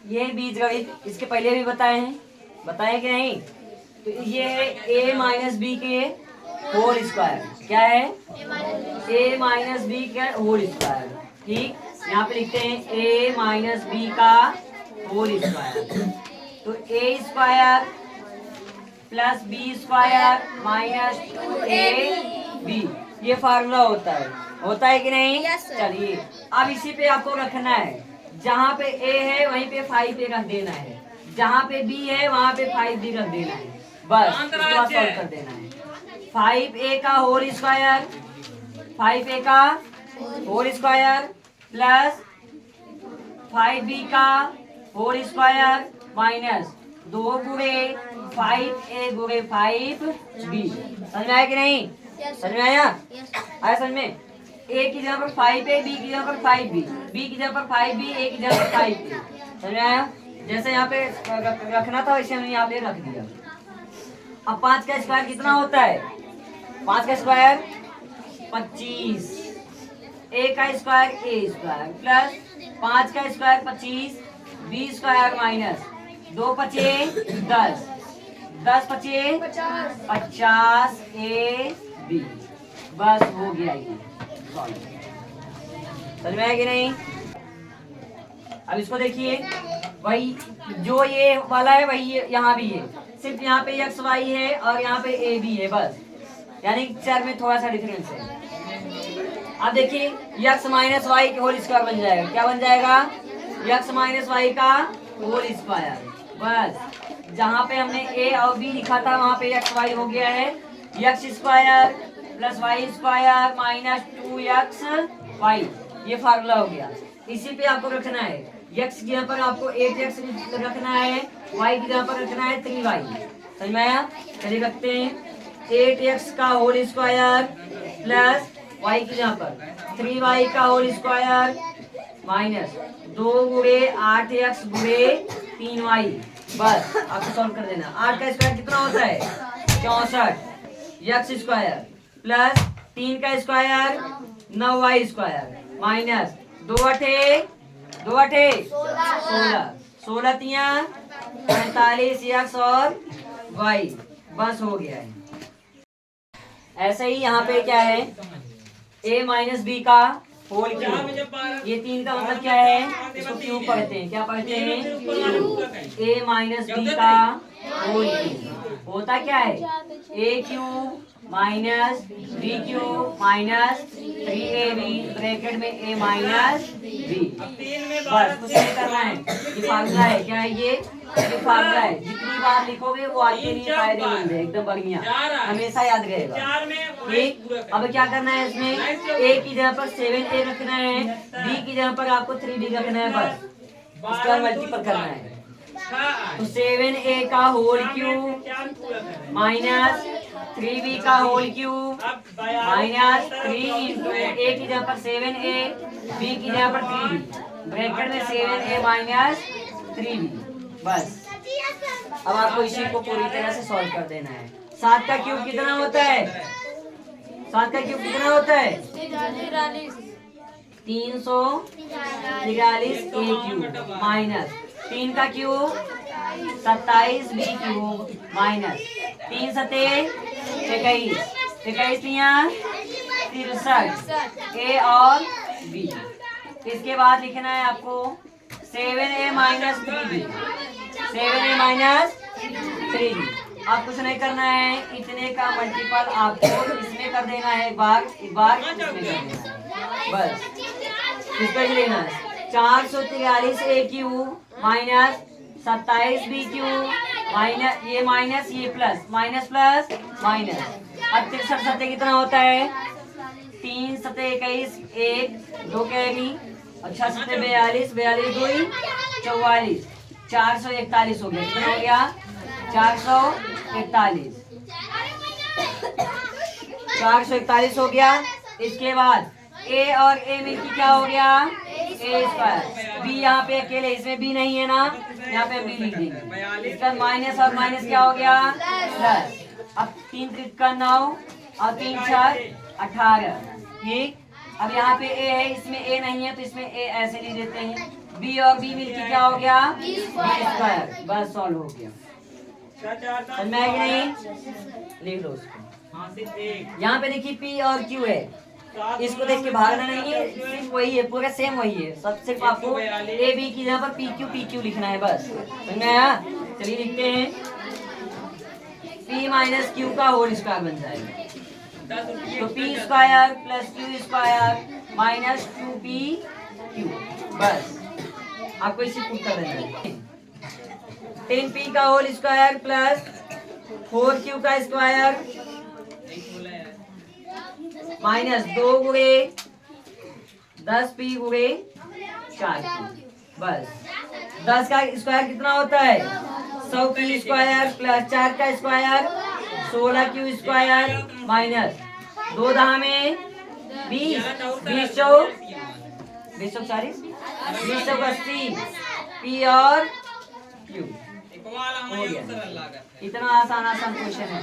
ये बीजगणित इसके पहले भी बताए कि नहीं। तो ये है a माइनस बी के होल स्क्वायर। क्या है? a माइनस बी के होल स्क्वायर। ठीक, यहाँ पे लिखते हैं a माइनस बी का होल स्क्वायर। तो a square plus B square minus 2ab, ये फार्मूला होता है कि नहीं? चलिए अब इसी पे आपको रखना है, जहाँ पे a है वहीं पे 5a रख देना है, जहाँ पे b है वहाँ पे 5b रख देना है, बस उसके बाद सॉल्व कर देना है। 5a का होल स्क्वायर, 5a का होल स्क्वायर प्लस 5b का होल स्क्वायर माइनस 2 गुणे 5a गुणे 5b। समझ में आया कि नहीं? समझ में आया? आया समझ में? a की जगह पर 5a, b की जगह पर 5b, b की जगह पर 5b, a की जगह पर 5a। समझ में आया? जैसे यहाँ पे रखना था वैसे हमने यहाँ पे रख दिया। अब 5 का स्क्वायर कितना होता है? 5 का स्क्वायर 25, a का स्क्वायर a स्क्वायर प्लस 5 का स्क्वायर 25, b स्क्वायर माइनस 2 पचे 10, 10 पचे 50 a b। बस हो गया ये सॉल्व। समझ में आया कि नहीं? अब इसको देखिए, वही जो ये वाला है वही यहाँ भी है, सिर्फ यहाँ पे एक्स वाई है और यहाँ पे ए बी है बस, यानी चार में थोड़ा सा डिफरेंस है। अब देखिए एक्स माइनस वाई के होल स्क्वायर बन जाएगा। क्या बन जाएगा? एक्स माइनस वाई का होल स्क्वायर। बस जहाँ पे हमने ए और बी लिखा था वहाँ पे एक्स वाई हो गया है। X square plus Y square minus 2x Y, ये फार्मूला हो गया। इसी पे आपको रखना है, x की जगह पर आपको 8x रखना है, y की जगह पर रखना है 3y। समझ में आया? चलिए रखते हैं 8x का होल स्क्वायर प्लस y की जगह पर 3y का होल स्क्वायर माइनस 2 गुणे 8x गुणे 3y। बस आपको सॉल्व कर देना। 8 का स्क्वायर कितना होता है? 64 एक्स स्क्वायर प्लस 3 का स्क्वायर 9y स्क्वायर माइनस 2 अठे 16, 16 तिया 45 एक्स और y। बस हो गया है। ऐसे ही यहाँ पे क्या है? a माइनस बी का होल क्यूब। ये 3 का मतलब क्या है? इसको क्यूब पढ़ते हैं। क्या पढ़ते हैं? a माइनस बी का होल क्यूब होता क्या है? a cube minus B cube minus 3ab bracket में a माइनस बी। बस कुछ नहीं करना है, ये फार्मूला है। क्या है ये फार्मूला है। जितनी बार लिखोगे वो आपके लिए फायदेमंद है, एकदम बढ़िया, हमेशा याद रहेगा। ठीक, अब क्या करना है इसमें? a की जगह पर 7a रखना है, b की जगह पर आपको 3b रखना है, बस इसका मल्टीपल करना है। तो 7a का होल क्यूब माइनस 3b का whole cube minus 3 into a की जगह पर 7a, b की जगह पर 3b ब्रैकेट में 7a माइनस 3b। बस अब आपको इसी को पूरी तरह से सॉल्व कर देना है। 7 का क्यूब कितना होता है? 7 का क्यूब कितना होता है? 343 a क्यूब माइनस 3 का क्यूब 27 b क्यूब माइनस 3 सते 21, 21 63 a और b। इसके बाद लिखना है आपको 7a minus 3b, 7a minus 3b। आप कुछ नहीं करना है, इतने का मल्टीपल आपको इसमें कर देना है, एक बार इसमें कर देना है, बस इस पर लेना है। 443 a cube minus 27 b cube minus ये माइनस ये प्लस माइनस प्लस माइनस। अब 63 सत्ते कितना होता है? 3 सत्ते 21, 1 2 कैरी और 6 सत्ते 42, 42 2 44, 441 हो गया। कितना हो गया? 441, 441 हो गया। इसके बाद a और a मिलकर क्या हो गया? a square. b यहाँ पे अकेले, इसमें b नहीं है ना, यहाँ पे b लिख देंगे। इसका माइनस और माइनस क्या हो गया? प्लस। अब 3 त्रिका 9 और 3 6 18। ठीक, अब यहाँ पे a है, इसमें a नहीं है तो इसमें a ऐसे लिख देते हैं। बी और बी मिलके क्या हो गया, बी स्क्वायर। बस सॉल्व हो गया। समझ में आएगी नहीं, लिख लो उसको। यहाँ पे देखिए पी और क्यू है, इसको देख के भागना नहीं है, सिर्फ वही है, पूरा सेम वही है। सब सिर्फ आपको ए बी की जगह पर पी क्यू लिखना है बस। समझ में आया? चलिए लिखते हैं, पी माइनस क्यू का होल स्क्वायर बन जाएगा। तो P square plus Q square minus 2p Q. बस आपको इसे पुट कर देना है। 10p का होल स्क्वायर प्लस 4q का स्क्वायर माइनस 2 गुणे 10p गुणे 4q। बस 10 का स्क्वायर कितना होता है, 100p स्क्वायर प्लस 4 का स्क्वायर 16q स्क्वायर माइनस 2 दहा में 20, 20 चौक 40, 20 चौक 80, पी और क्यू हो गया। इतना आसान क्वेश्चन है।